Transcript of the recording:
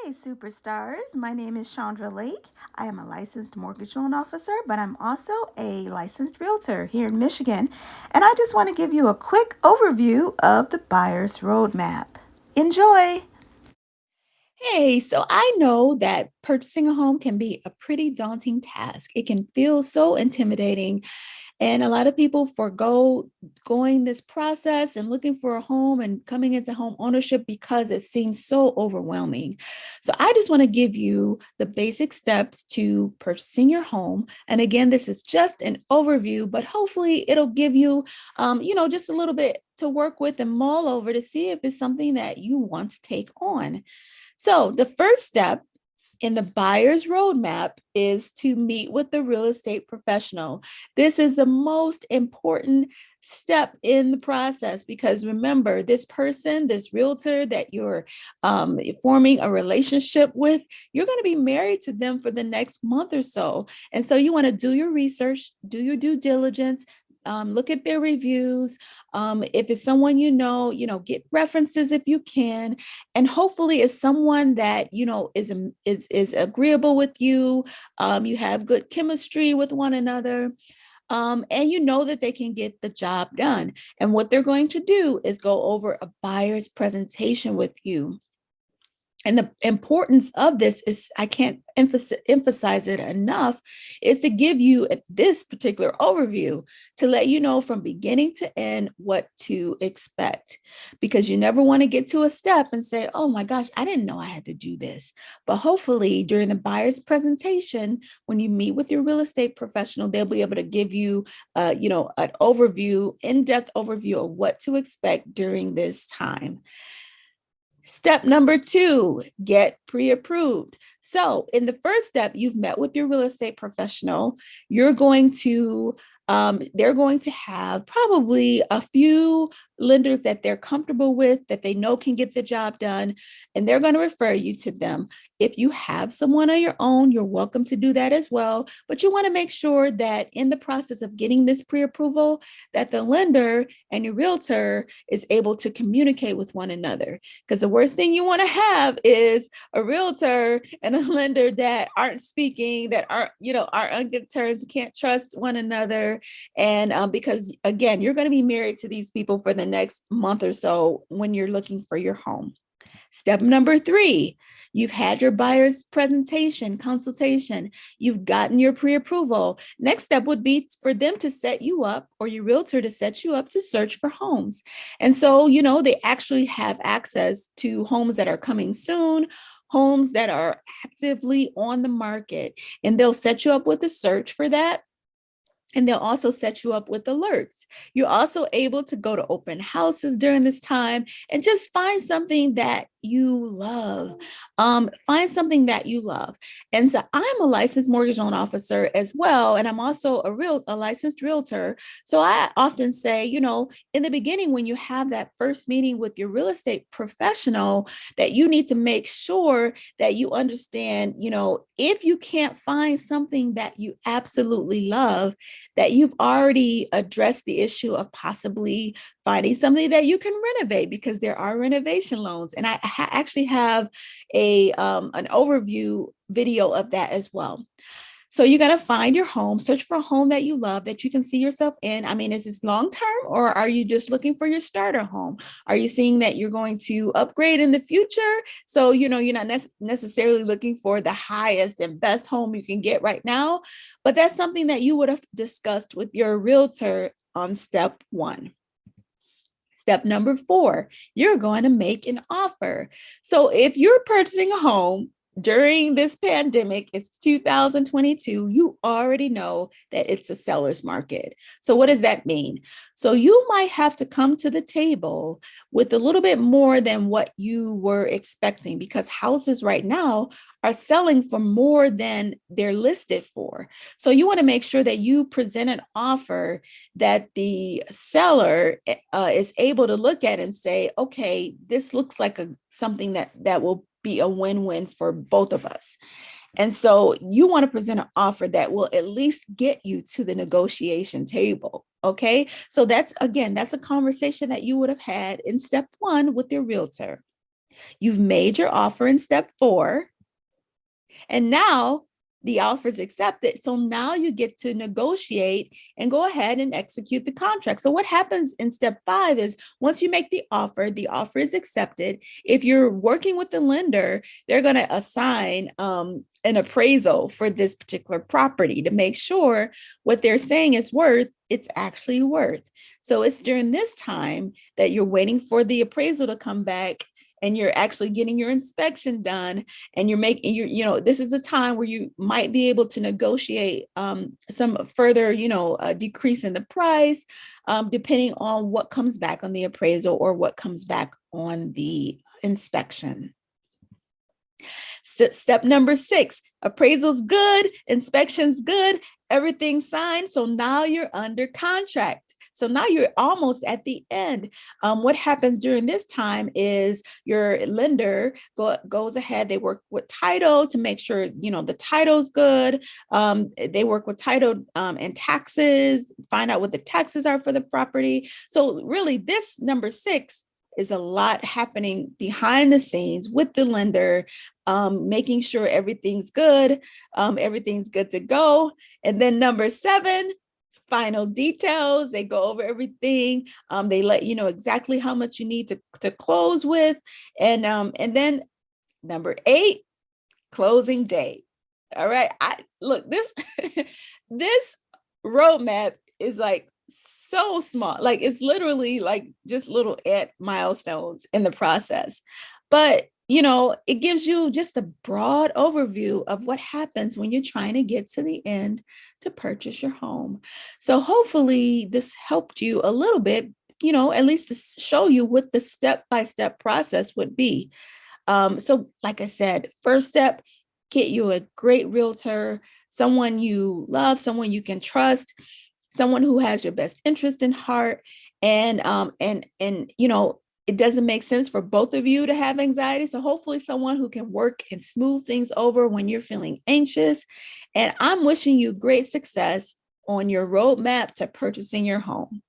Hey, superstars. My name is Chandra Lake. I am a licensed mortgage loan officer, but I'm also a licensed realtor here in Michigan. And I just want to give you a quick overview of the buyer's roadmap. Enjoy! Hey, so I know that purchasing a home can be a pretty daunting task. It can feel so intimidating. And a lot of people forego going this process and looking for a home and coming into home ownership because it seems so overwhelming. So I just want to give you the basic steps to purchasing your home. And again, this is just an overview, but hopefully it'll give you, just a little bit to work with and mull over to see if it's something that you want to take on. So the first step in the buyer's roadmap is to meet with the real estate professional. This is the most important step in the process because remember, this person, this realtor that you're forming a relationship with, you're going to be married to them for the next month or so. And so you want to do your research, do your due diligence, look at their reviews. If it's someone get references if you can, and hopefully it's someone that is agreeable with you. You have good chemistry with one another. And you know that they can get the job done. And what they're going to do is go over a buyer's presentation with you. And the importance of this is, I can't emphasize it enough, is to give you this particular overview to let you know from beginning to end what to expect. Because you never want to get to a step and say, oh my gosh, I didn't know I had to do this. But hopefully during the buyer's presentation, when you meet with your real estate professional, they'll be able to give you, an overview, in-depth overview of what to expect during this time. Step number 2, get pre-approved. So in the first step, you've met with your real estate professional. They're going to have probably a few lenders that they're comfortable with, that they know can get the job done, and they're going to refer you to them. If you have someone on your own, you're welcome to do that as well. But you want to make sure that in the process of getting this pre-approval, that the lender and your realtor is able to communicate with one another. Because the worst thing you want to have is a realtor and a lender that aren't speaking, that are on good terms, can't trust one another. And because again, you're going to be married to these people for the next month or so when you're looking for your home. Step number 3, you've had your buyer's presentation, consultation, you've gotten your pre-approval. Next step would be for them to set you up, or your realtor to set you up to search for homes. And so, they actually have access to homes that are coming soon, homes that are actively on the market, and they'll set you up with a search for that. And they'll also set you up with alerts. You're also able to go to open houses during this time and just find something that you love. Find something that you love. And so I'm a licensed mortgage loan officer as well. And I'm also a licensed realtor. So I often say, in the beginning, when you have that first meeting with your real estate professional, that you need to make sure that you understand, if you can't find something that you absolutely love, that you've already addressed the issue of possibly finding something that you can renovate, because there are renovation loans. And I actually have an overview video of that as well. So you got to find your home, search for a home that you love, that you can see yourself in. I mean, is this long-term, or are you just looking for your starter home? Are you seeing that you're going to upgrade in the future? So, you're not necessarily looking for the highest and best home you can get right now, but that's something that you would have discussed with your realtor on step 1. Step number 4, you're going to make an offer. So if you're purchasing a home during this pandemic, it's 2022, you already know that it's a seller's market. So what does that mean? So you might have to come to the table with a little bit more than what you were expecting, because houses right now are selling for more than they're listed for. So you want to make sure that you present an offer that the seller is able to look at and say, okay, this looks like something that will be a win-win for both of us. And so you want to present an offer that will at least get you to the negotiation table. Okay. So that's a conversation that you would have had in step 1 with your realtor. You've made your offer in step 4, and now the offer is accepted. So now you get to negotiate and go ahead and execute the contract. So what happens in step 5 is once you make the offer is accepted. If you're working with the lender, they're going to assign an appraisal for this particular property to make sure what they're saying is worth, it's actually worth. So it's during this time that you're waiting for the appraisal to come back, and you're actually getting your inspection done, and you're making this is a time where you might be able to negotiate some further decrease in the price, depending on what comes back on the appraisal or what comes back on the inspection. Step number 6, appraisal's good, inspection's good, everything's signed. So now you're under contract. So now you're almost at the end. What happens during this time is your lender goes ahead. They work with title to make sure, the title's good. They work with title and taxes, find out what the taxes are for the property. So really this number 6 is a lot happening behind the scenes with the lender, making sure everything's good to go. And then number 7, final details. They go over everything. They let you know exactly how much you need to close with. And then number 8, closing date. All right. Look, this this roadmap is like so small. Like it's literally like just little ant milestones in the process. But it gives you just a broad overview of what happens when you're trying to get to the end to purchase your home. So hopefully this helped you a little bit, at least to show you what the step-by-step process would be. So like I said, first step, get you a great realtor, someone you love, someone you can trust, someone who has your best interest in heart. And it doesn't make sense for both of you to have anxiety. So hopefully someone who can work and smooth things over when you're feeling anxious. And I'm wishing you great success on your roadmap to purchasing your home.